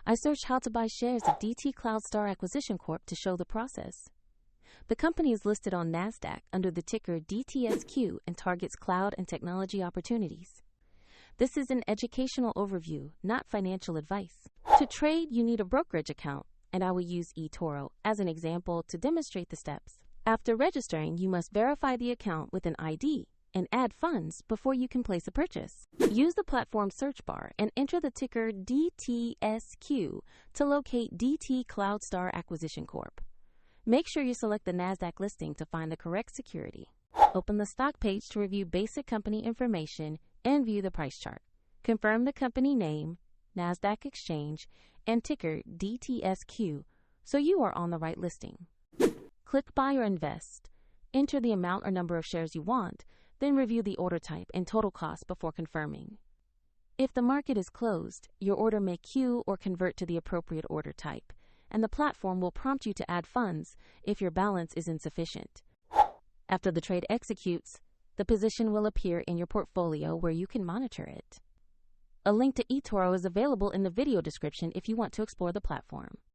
I searched how to buy shares of Cloud Star Acquisition Corp to show the process. The company is listed on NASDAQ under the ticker DTSQ and targets cloud and technology opportunities. This is an educational overview, not financial advice. To trade, you need a brokerage account, and I will use eToro as an example to demonstrate the steps. After registering, you must verify the account with an ID and add funds before you can place a purchase. Use the platform search bar and enter the ticker DTSQ to locate Cloud Star Acquisition Corp. Make sure you select the NASDAQ listing to find the correct security. Open the stock page to review basic company information and view the price chart. Confirm the company name, NASDAQ exchange, and ticker DTSQ so you are on the right listing. Click Buy or Invest. Enter the amount or number of shares you want, then review the order type and total cost before confirming. If the market is closed, your order may queue or convert to the appropriate order type, and the platform will prompt you to add funds if your balance is insufficient. After the trade executes, the position will appear in your portfolio where you can monitor it. A link to eToro is available in the video description if you want to explore the platform.